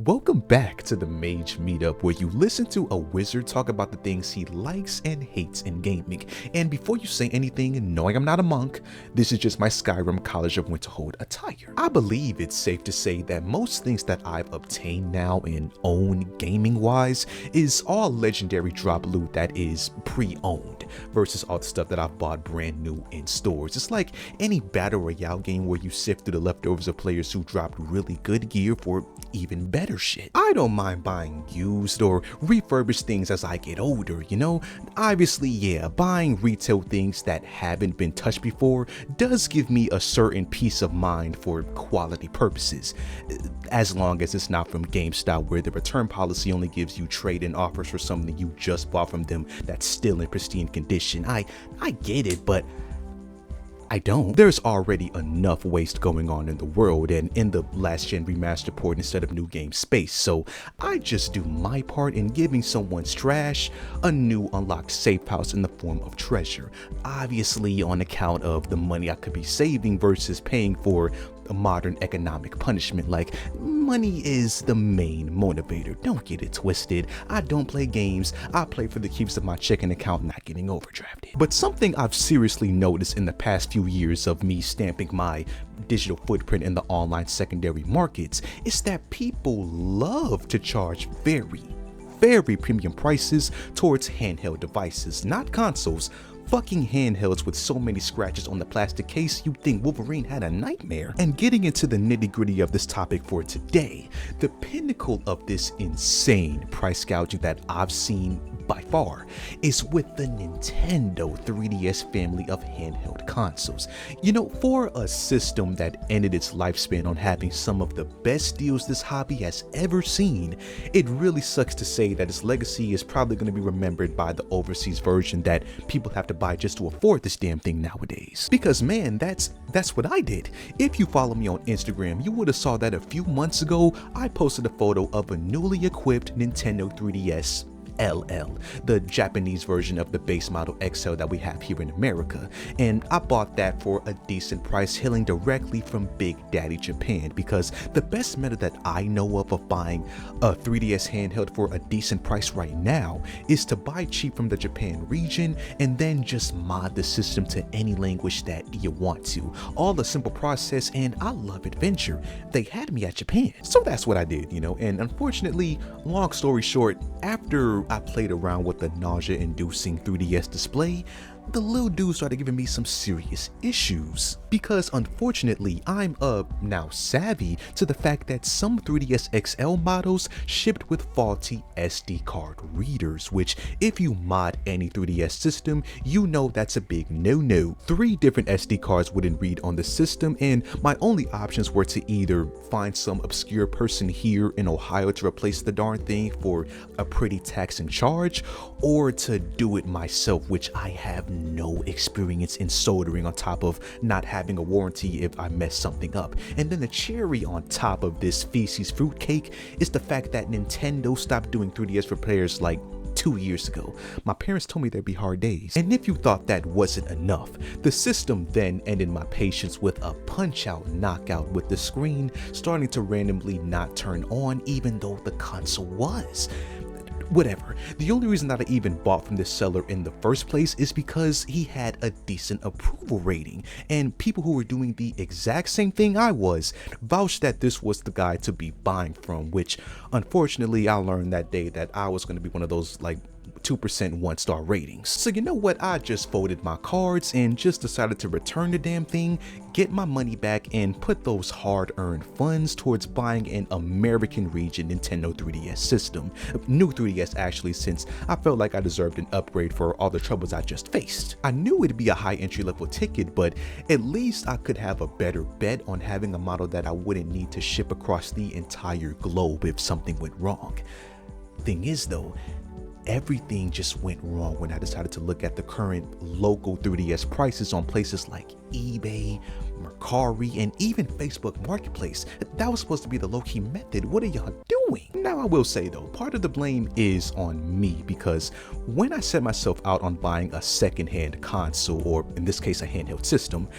Welcome back to the Mage Meetup, where you listen to a wizard talk about the things he likes and hates in gaming. And before you say anything, knowing I'm not a monk, this is just my Skyrim College of Winterhold attire. I believe it's safe to say that most things that I've obtained now and own gaming-wise is all legendary drop loot that is pre-owned, versus all the stuff that I've bought brand new in stores. It's like any battle royale game where you sift through the leftovers of players who dropped really good gear for even better shit. I don't mind buying used or refurbished things as I get older, you know? Obviously, yeah, buying retail things that haven't been touched before does give me a certain peace of mind for quality purposes, as long as it's not from GameStop, where the return policy only gives you trade-in offers for something you just bought from them that's still in pristine condition. I get it, but I don't. There's already enough waste going on in the world and in the last gen remaster port instead of new game space, so I just do my part in giving someone's trash a new unlocked safe house in the form of treasure, obviously on account of the money I could be saving versus paying for a modern economic punishment. Like, money is the main motivator, don't get it twisted. I don't play games, I play for the keeps of my checking account not getting overdrafted. But something I've seriously noticed in the past few years of me stamping my digital footprint in the online secondary markets is that people love to charge very premium prices towards handheld devices, not consoles. Fucking handhelds with so many scratches on the plastic case you'd think Wolverine had a nightmare. And getting into the nitty-gritty of this topic for today, the pinnacle of this insane price gouging that I've seen by far is with the Nintendo 3DS family of handheld consoles. You know, for a system that ended its lifespan on having some of the best deals this hobby has ever seen, it really sucks to say that its legacy is probably going to be remembered by the overseas version that people have to buy just to afford this damn thing nowadays. Because man, that's what I did. If you follow me on Instagram, you would have saw that a few months ago I posted a photo of a newly equipped Nintendo 3DS LL, the Japanese version of the base model XL that we have here in America, and I bought that for a decent price, hailing directly from Big Daddy Japan, because the best method that I know of buying a 3DS handheld for a decent price right now is to buy cheap from the Japan region and then just mod the system to any language that you want to. All a simple process, and I love adventure. They had me at Japan, so that's what I did, you know. And unfortunately, long story short, after I played around with the nausea-inducing 3DS display, the little dude started giving me some serious issues. Because unfortunately, I'm now savvy to the fact that some 3DS XL models shipped with faulty SD card readers, which if you mod any 3DS system, you know that's a big no-no. 3 different SD cards wouldn't read on the system, and my only options were to either find some obscure person here in Ohio to replace the darn thing for a pretty taxing charge, or to do it myself, which I have no experience in soldering, on top of not having a warranty if I mess something up. And then the cherry on top of this feces fruitcake is the fact that Nintendo stopped doing 3DS repairs like 2 years ago. My parents told me there'd be hard days. And if you thought that wasn't enough, the system then ended my patience with a punch-out knockout, with the screen starting to randomly not turn on even though the console was. Whatever. The only reason that I even bought from this seller in the first place is because he had a decent approval rating, and people who were doing the exact same thing I was vouched that this was the guy to be buying from, which unfortunately I learned that day that I was going to be one of those like 2% 1-star ratings. So you know what, I just folded my cards and just decided to return the damn thing, get my money back, and put those hard-earned funds towards buying an American region Nintendo 3DS system. New 3DS actually, since I felt like I deserved an upgrade for all the troubles I just faced. I knew it'd be a high entry-level ticket, but at least I could have a better bet on having a model that I wouldn't need to ship across the entire globe if something went wrong. Thing is though, everything just went wrong when I decided to look at the current local 3DS prices on places like eBay, Mercari, and even Facebook Marketplace. That was supposed to be the low-key method. What are y'all doing? Now I will say though, part of the blame is on me, because when I set myself out on buying a second-hand console, or in this case a handheld system,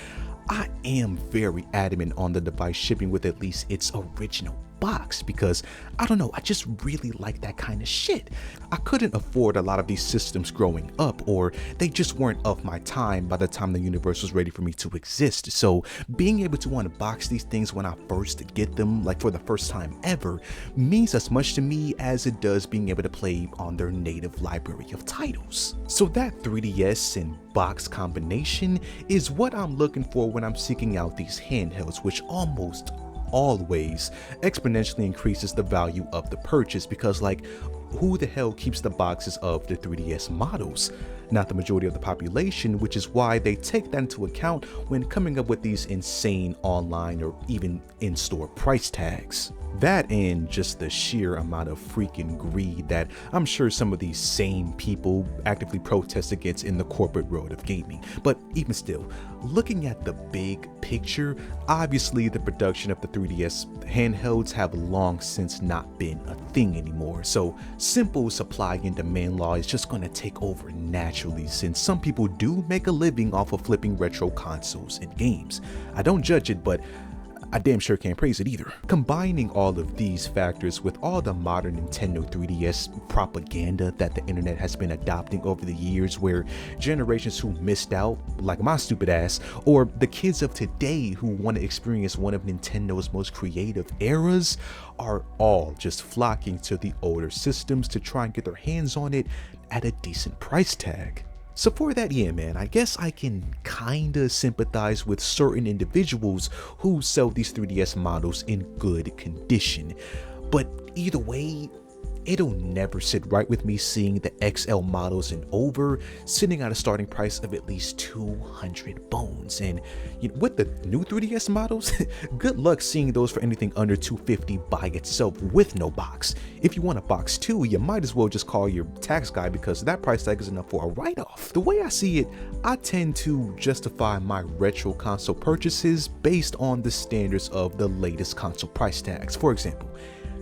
I am very adamant on the device shipping with at least its original box because I don't know, I just really like that kind of shit. I couldn't afford a lot of these systems growing up, or they just weren't of my time by the time the universe was ready for me to exist. So being able to unbox these things when I first get them, like for the first time ever, means as much to me as it does being able to play on their native library of titles. So that 3DS and box combination is what I'm looking for when I'm seeking out these handhelds, which almost always exponentially increases the value of the purchase, because like, who the hell keeps the boxes of the 3DS models? Not the majority of the population, which is why they take that into account when coming up with these insane online or even in-store price tags. That and just the sheer amount of freaking greed that I'm sure some of these same people actively protest against in the corporate world of gaming. But even still, looking at the big picture, obviously the production of the 3DS handhelds have long since not been a thing anymore. So simple supply and demand law is just going to take over naturally, since some people do make a living off of flipping retro consoles and games. I don't judge it, but I damn sure can't praise it either. Combining all of these factors with all the modern Nintendo 3DS propaganda that the internet has been adopting over the years, where generations who missed out, like my stupid ass, or the kids of today who want to experience one of Nintendo's most creative eras, are all just flocking to the older systems to try and get their hands on it at a decent price tag. So for that, yeah man, I guess I can kinda sympathize with certain individuals who sell these 3DS models in good condition. But either way, it'll never sit right with me seeing the XL models and over sitting at a starting price of at least 200 bones. And you know, with the new 3DS models, good luck seeing those for anything under 250 by itself with no box. If you want a box too, you might as well just call your tax guy, because that price tag is enough for a write-off. The way I see it, I tend to justify my retro console purchases based on the standards of the latest console price tags. For example,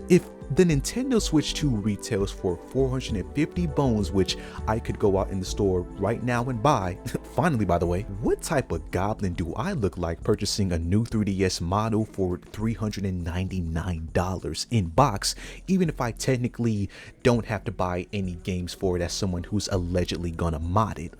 if the Nintendo Switch 2 retails for 450 bones, which I could go out in the store right now and buy, finally by the way, what type of goblin do I look like purchasing a new 3DS model for $399 in box, even if I technically don't have to buy any games for it as someone who's allegedly gonna mod it?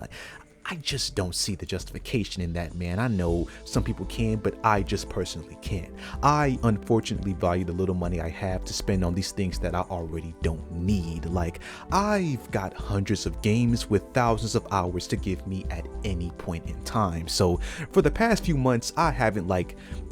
I just don't see the justification in that, man. I know some people can, but I just personally can't. I unfortunately value the little money I have to spend on these things that I already don't need. Like, I've got hundreds of games with thousands of hours to give me at any point in time. So for the past few months, I haven't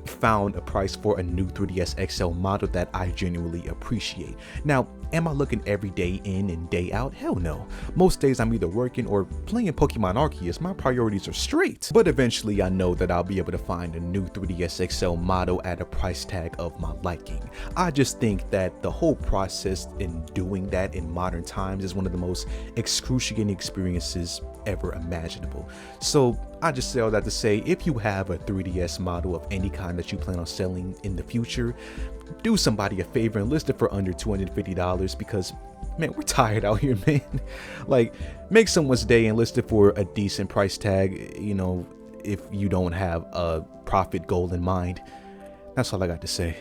found a price for a new 3DS XL model that I genuinely appreciate. Now, am I looking every day in and day out? Hell no. Most days I'm either working or playing Pokemon Arceus. My priorities are straight. But eventually I know that I'll be able to find a new 3DS XL model at a price tag of my liking. I just think that the whole process in doing that in modern times is one of the most excruciating experiences ever imaginable. So I just say all that to say, if you have a 3DS model of any kind that you plan on selling in the future, do somebody a favor and list it for under $250, because man, we're tired out here, man. Like, make someone's day and list it for a decent price tag, you know, if you don't have a profit goal in mind. That's all I got to say.